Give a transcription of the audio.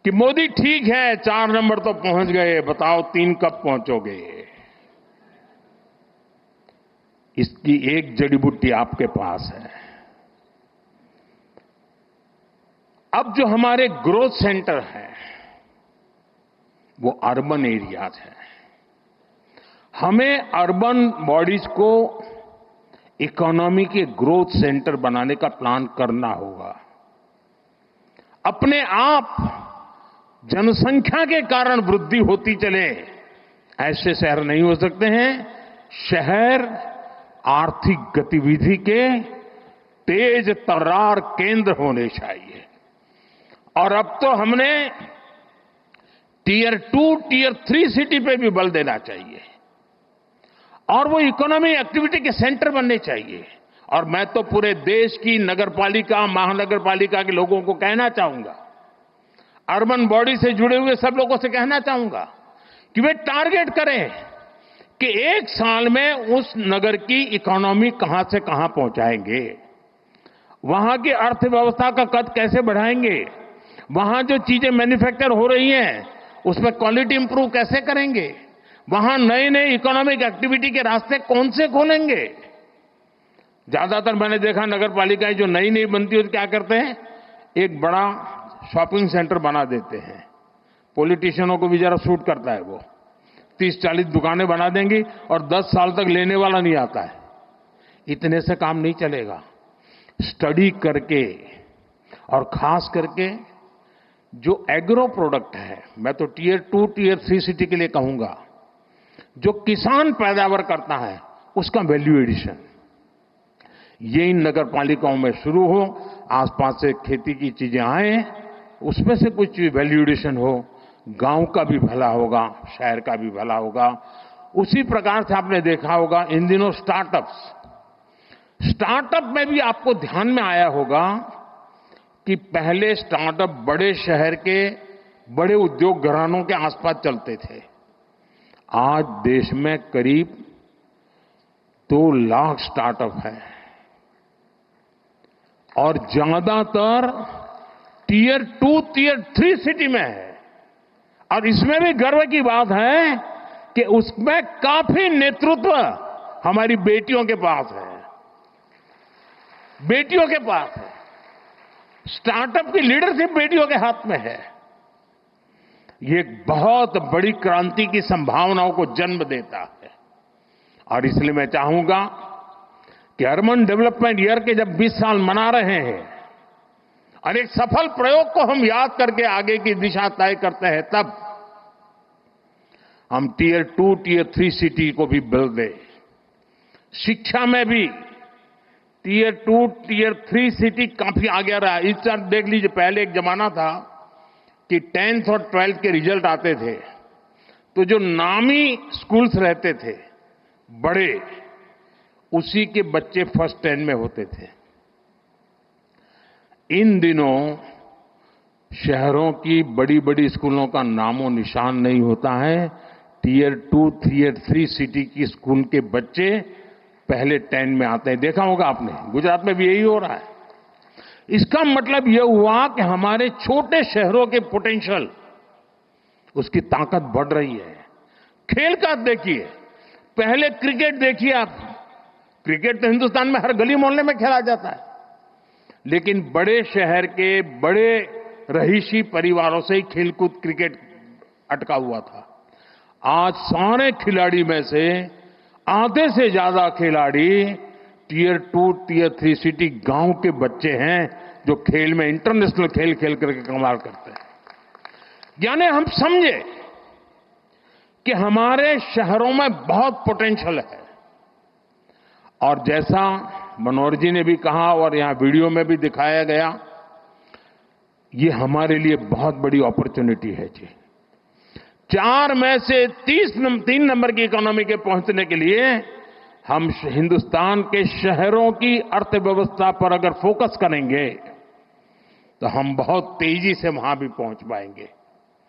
कि मोदी ठीक है 4 नंबर तो पहुंच गए, बताओ 3 कब पहुंचोगे। इसकी एक जड़ी बूटी आपके पास है। अब जो हमारे ग्रोथ सेंटर हैं वो अर्बन एरियाज हैं। हमें अर्बन बॉडीज को इकोनॉमी के ग्रोथ सेंटर बनाने का प्लान करना होगा। अपने आप जनसंख्या के कारण वृद्धि होती चले ऐसे शहर नहीं हो सकते हैं। शहर आर्थिक गतिविधि के तेज तर्रार केंद्र होने चाहिए। और अब तो हमने टियर 2, टियर 3 सिटी पे भी बल देना चाहिए और वो इकोनॉमी एक्टिविटी के सेंटर बनने चाहिए। और मैं तो पूरे देश की नगरपालिका, महानगरपालिका के लोगों को कहना चाहूंगा, अर्बन बॉडी से जुड़े हुए सब लोगों से कहना चाहूंगा कि वे टारगेट करें कि 1 साल में उस नगर की इकोनॉमी कहां से कहां पहुंचाएंगे, वहां की अर्थव्यवस्था का कद कैसे बढ़ाएंगे, वहां जो चीजें मैन्युफैक्चर हो रही हैं उसमें क्वालिटी इंप्रूव कैसे करेंगे, वहां नए नए इकोनॉमिक एक्टिविटी के रास्ते कौन से खोलेंगे। ज्यादातर मैंने देखा नगर पालिकाएं जो नई नई बनती है तो क्या करते हैं, एक बड़ा शॉपिंग सेंटर बना देते हैं। पॉलिटिशियनों को भी जरा सूट करता है, वो 30-40 दुकानें बना देंगी और 10 साल तक लेने वाला नहीं आता है। इतने से काम नहीं चलेगा। स्टडी करके और खास करके जो एग्रो प्रोडक्ट है, मैं तो टियर 2, टियर 3 सिटी के लिए कहूंगा, जो किसान पैदावार करता है उसका वैल्यू एडिशन ये इन नगर पालिकाओं में शुरू हो। आसपास से खेती की चीजें आए, उसमें से कुछ वैल्यू एडिशन हो, गांव का भी भला होगा, शहर का भी भला होगा। उसी प्रकार से आपने देखा होगा इन दिनों स्टार्टअप में भी आपको ध्यान में आया होगा कि पहले स्टार्टअप बड़े शहर के बड़े उद्योग घरानों के आसपास चलते थे। आज देश में करीब 2 लाख स्टार्टअप है और ज्यादातर टियर 2, टियर 3 सिटी में है। और इसमें भी गर्व की बात है कि उसमें काफी नेतृत्व हमारी बेटियों के पास है। बेटियों के पास है। स्टार्टअप की लीडरशिप बेटियों के हाथ में है। ये एक बहुत बड़ी क्रांति की संभावनाओं को जन्म देता है। और इसलिए मैं चाहूंगा कि अर्बन डेवलपमेंट ईयर के जब 20 साल मना रहे हैं और एक सफल प्रयोग को हम याद करके आगे की दिशा तय करते हैं, तब हम टियर 2, टियर 3 सिटी को भी बल दें। शिक्षा में भी टियर 2, टियर 3 सिटी काफी आगे रहा है। इस तरह देख लीजिए, पहले एक जमाना था कि 10th और 12th के रिजल्ट आते थे तो जो नामी स्कूल्स रहते थे बड़े, उसी के बच्चे फर्स्ट 10 में होते थे। इन दिनों शहरों की बड़ी बड़ी स्कूलों का नामो निशान नहीं होता है। टियर 2, टियर 3 सिटी की स्कूल के बच्चे पहले 10 में आते हैं। देखा होगा आपने, गुजरात में भी यही हो रहा है। इसका मतलब यह हुआ कि हमारे छोटे शहरों के पोटेंशियल, उसकी ताकत बढ़ रही है। खेल का देखिए, पहले क्रिकेट देखिए आप, क्रिकेट तो हिंदुस्तान में हर गली मोहल्ले में खेला जाता है, लेकिन बड़े शहर के बड़े रहीशी परिवारों से ही खेलकूद क्रिकेट अटका हुआ था। आज सारे खिलाड़ी में से आधे से ज्यादा खिलाड़ी टियर 2, टियर 3 सिटी गांव के बच्चे हैं जो खेल में इंटरनेशनल खेल खेल करके कमाल करते हैं। यानी हम समझे कि हमारे शहरों में बहुत पोटेंशियल है। और जैसा मनोहर जी ने भी कहा और यहां वीडियो में भी दिखाया गया, ये हमारे लिए बहुत बड़ी अपॉर्चुनिटी है जी। 4 में से 3 नंबर की इकोनॉमी के पहुंचने के लिए हम हिंदुस्तान के शहरों की अर्थव्यवस्था पर अगर फोकस करेंगे तो हम बहुत तेजी से वहां भी पहुंच पाएंगे।